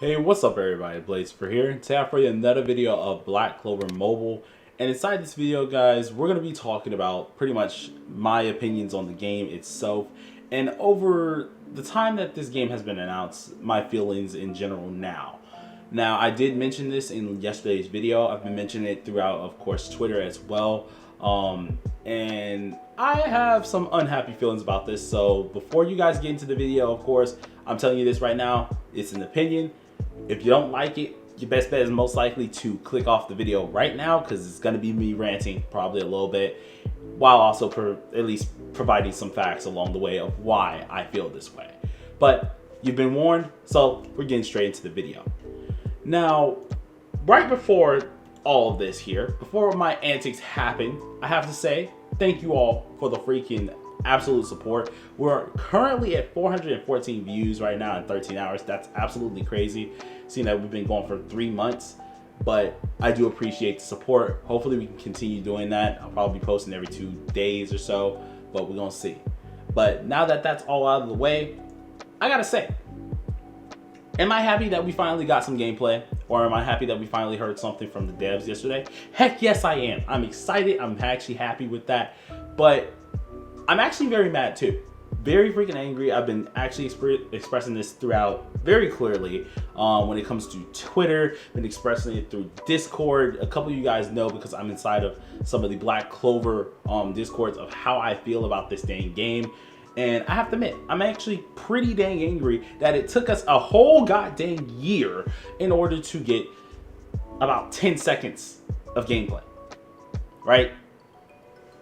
Hey, what's up everybody, Blazer here. Today I have for you another video of Black Clover Mobile. And inside this video, guys, we're going to be talking about pretty much my opinions on the game itself. And over the time that this game has been announced, my feelings in general now. Now, I did mention this in yesterday's video. I've been mentioning it throughout, of course, Twitter as well. And I have some unhappy feelings about this. So before you guys get into the video, of course, I'm telling you this right now. It's an opinion. If you don't like it, your best bet is most likely to click off the video right now, because it's going to be me ranting probably a little bit, while also at least providing some facts along the way of why I feel this way. But you've been warned, so we're getting straight into the video. Now, right before all of this here, before my antics happen, I have to say thank you all for the freaking absolute support. We're currently at 414 views right now in 13 hours. That's absolutely crazy, seeing that we've been going for 3 months. But I do appreciate the support. Hopefully we can continue doing that. I'll probably be posting every 2 days or so, but we're gonna see. But now that that's all out of the way, I gotta say, am I happy that we finally got some gameplay? Or am I happy that we finally heard something from the devs yesterday? Heck yes, I am. I'm excited. I'm actually happy with that. But I'm actually very mad too. Very freaking angry. I've been actually expressing this throughout very clearly when it comes to Twitter. Been expressing it through Discord. A couple of you guys know, because I'm inside of some of the Black Clover Discords, of how I feel about this dang game. And I have to admit, I'm actually pretty dang angry that it took us a whole goddamn year in order to get about 10 seconds of gameplay, right?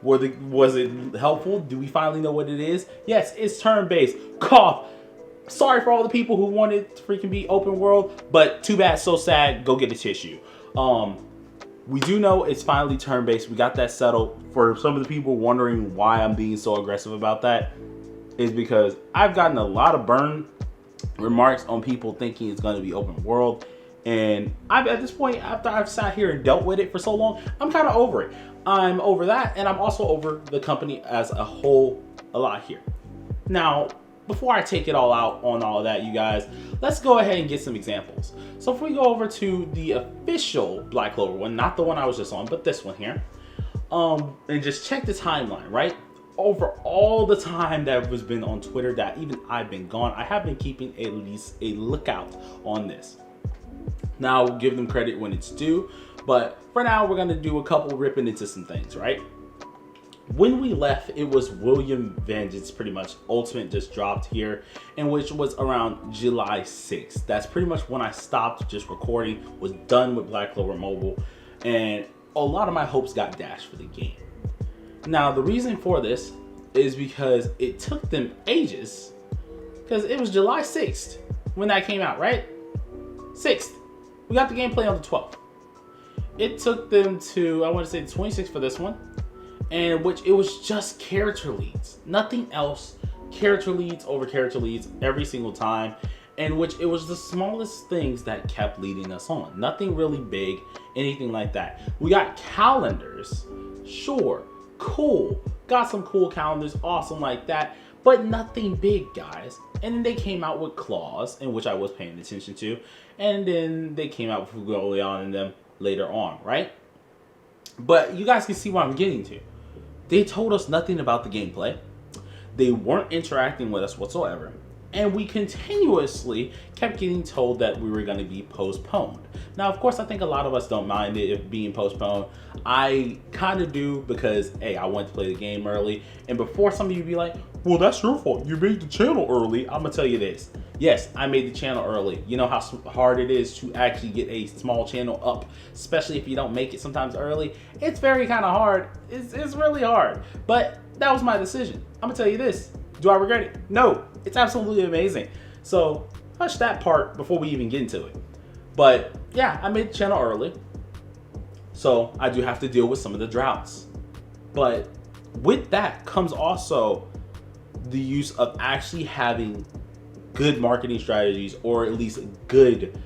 Was it helpful? Do we finally know what it is? Yes, it's turn-based. Cough. Sorry for all the people who wanted to freaking be open world, but too bad, so sad. Go get a tissue. We do know it's finally turn-based. We got that settled. For some of the people wondering why I'm being so aggressive about that, is because I've gotten a lot of burn remarks on people thinking it's going to be open world. And at this point, after I've sat here and dealt with it for so long, I'm kind of over it. I'm over that, and I'm also over the company as a whole a lot here. Now, before I take it all out on all of that, you guys, let's go ahead and get some examples. So if we go over to the official Black Clover one, not the one I was just on, but this one here, and just check the timeline, right? Over all the time that has been on Twitter that even I've been gone, I have been keeping at least a lookout on this. Now, I'll give them credit when it's due, but for now, we're gonna do a couple ripping into some things, right? When we left, it was William Vengeance, pretty much Ultimate just dropped here, and which was around July 6th. That's pretty much when I stopped just recording, was done with Black Clover Mobile, and a lot of my hopes got dashed for the game. Now, the reason for this is because it took them ages, because it was July 6th when that came out, right? 6th. We got the gameplay on the 12th. It took them to, I want to say, the 26th for this one, and which it was just character leads, nothing else. Character leads over character leads every single time, and which it was the smallest things that kept leading us on. Nothing really big, anything like that. We got calendars, sure, cool, got some cool calendars, awesome like that, but nothing big, guys. And then they came out with claws, in which I was paying attention to, and then they came out with Fugoleon in them later on, right? But you guys can see what I'm getting to. They told us nothing about the gameplay. They weren't interacting with us whatsoever. And we continuously kept getting told that we were going to be postponed. Now, of course, I think a lot of us don't mind it being postponed. I kind of do, because, hey, I wanted to play the game early. And before some of you be like, well, that's your fault. You made the channel early. I'm going to tell you this. Yes, I made the channel early. You know how hard it is to actually get a small channel up, especially if you don't make it sometimes early. It's very kind of hard. It's really hard. But that was my decision. I'm going to tell you this. Do I regret it? No. It's absolutely amazing. So hush that part before we even get into it. But yeah, I made the channel early, so I do have to deal with some of the droughts. But with that comes also the use of actually having good marketing strategies, or at least good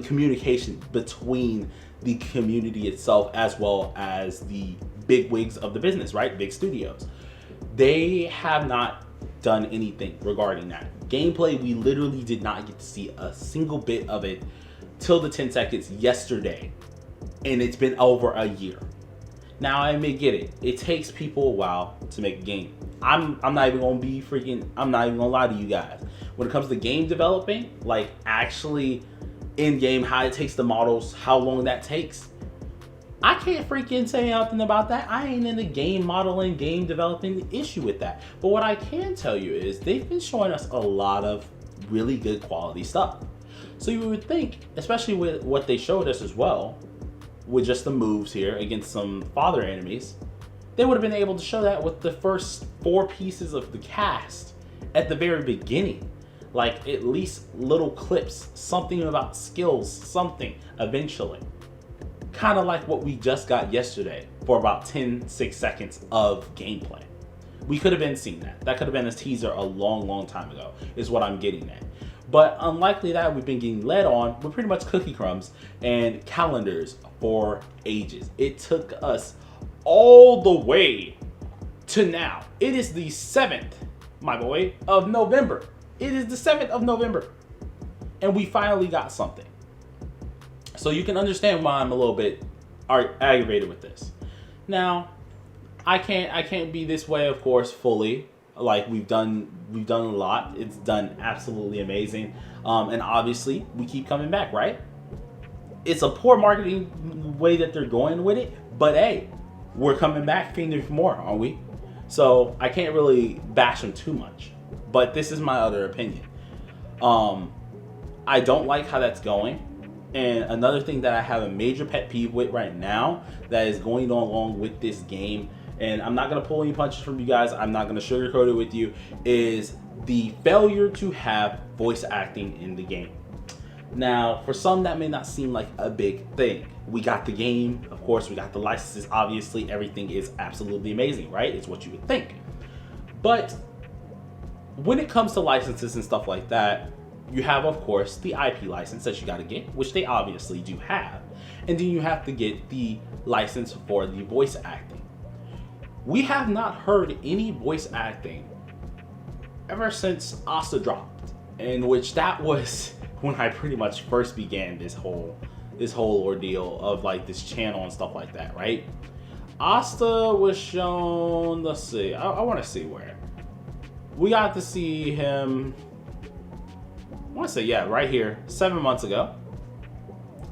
communication between the community itself as well as the big wigs of the business, right? Big studios. They have not done anything regarding that. Gameplay, we literally did not get to see a single bit of it till the 10 seconds yesterday, and it's been over a year. Now I may get it. It takes people a while to make a game. I'm not even gonna be freaking, I'm not even gonna lie to you guys. When it comes to game developing, like actually in game, how it takes the models, how long that takes, I can't freaking say nothing about that. I ain't in the game modeling, game developing issue with that. But what I can tell you is they've been showing us a lot of really good quality stuff. So you would think, especially with what they showed us as well, with just the moves here against some father enemies, they would have been able to show that with the first 4 pieces of the cast at the very beginning. Like at least little clips, something about skills, something eventually. Kind of like what we just got yesterday for about 6 seconds of gameplay. We could have been seeing that. That could have been a teaser a long time ago, is what I'm getting at. But unlikely that, we've been getting led on with pretty much cookie crumbs and calendars for ages. It took us all the way to now. It is the 7th, my boy, of November. It is the 7th of November. And we finally got something. So you can understand why I'm a little bit aggravated with this. Now, I can't be this way, of course, fully. Like we've done a lot. It's done absolutely amazing. And obviously we keep coming back, right? It's a poor marketing way that they're going with it, but hey, we're coming back fiending for more, aren't we? So I can't really bash them too much, but this is my other opinion. I don't like how that's going. And another thing that I have a major pet peeve with right now that is going on along with this game, and I'm not going to pull any punches from you guys, I'm not going to sugarcoat it with you, is the failure to have voice acting in the game. Now, for some, that may not seem like a big thing. We got the game, of course, we got the licenses, obviously, everything is absolutely amazing, right? It's what you would think. But when it comes to licenses and stuff like that, you have, of course, the IP license that you got to get, which they obviously do have. And then you have to get the license for the voice acting. We have not heard any voice acting ever since Asta dropped, in which that was when I pretty much first began this whole ordeal of like this channel and stuff like that, right? Asta was shown, let's see, I want to see where. We got to see him, I want to say, yeah, right here, 7 months ago.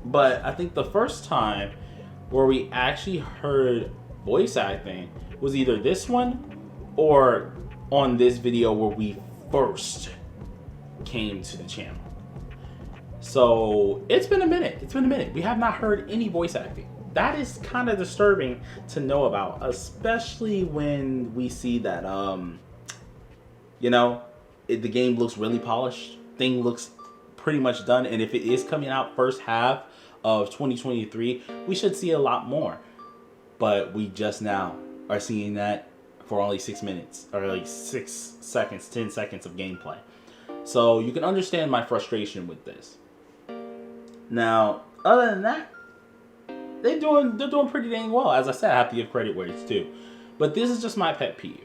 But I think the first time where we actually heard voice acting was either this one or on this video where we first came to the channel. So it's been a minute. It's been a minute. We have not heard any voice acting. That is kind of disturbing to know about, especially when we see that, you know, the game looks really polished. Thing looks pretty much done. And if it is coming out first half of 2023, we should see a lot more. But we just now are seeing that for only 6 minutes, or like 6 seconds, 10 seconds of gameplay. So you can understand my frustration with this. Now, other than that, they're doing pretty dang well. As I said, I have to give credit where it's due. But this is just my pet peeve.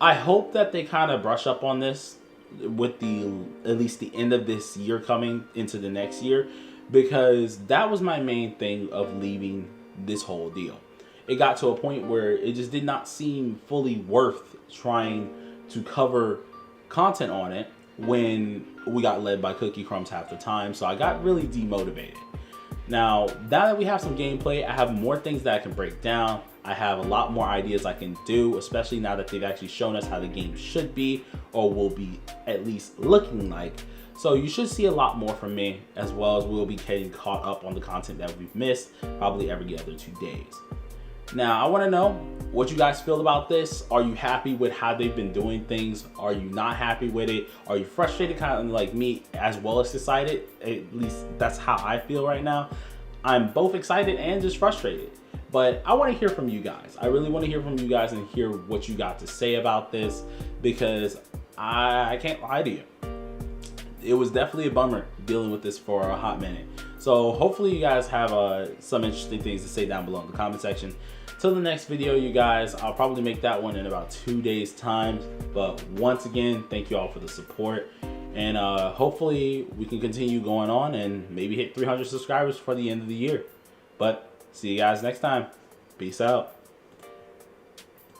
I hope that they kind of brush up on this with at least the end of this year coming into the next year, because that was my main thing of leaving this whole deal. It got to a point where it just did not seem fully worth trying to cover content on it when we got led by cookie crumbs half the time. So I got really demotivated. Now that we have some gameplay, I have more things that I can break down. I have a lot more ideas I can do, especially now that they've actually shown us how the game should be, or will be at least looking like. So you should see a lot more from me, as well as we'll be getting caught up on the content that we've missed probably every other 2 days. Now, I want to know what you guys feel about this. Are you happy with how they've been doing things? Are you not happy with it? Are you frustrated, kind of like me, as well as excited? At least that's how I feel right now. I'm both excited and just frustrated. But I want to hear from you guys. I really want to hear from you guys and hear what you got to say about this, because I can't lie to you. It was definitely a bummer dealing with this for a hot minute. So hopefully you guys have some interesting things to say down below in the comment section. till the next video, you guys, I'll probably make that one in about 2 days time. But once again, thank you all for the support, and hopefully we can continue going on and maybe hit 300 subscribers for the end of the year. But see you guys next time. Peace out.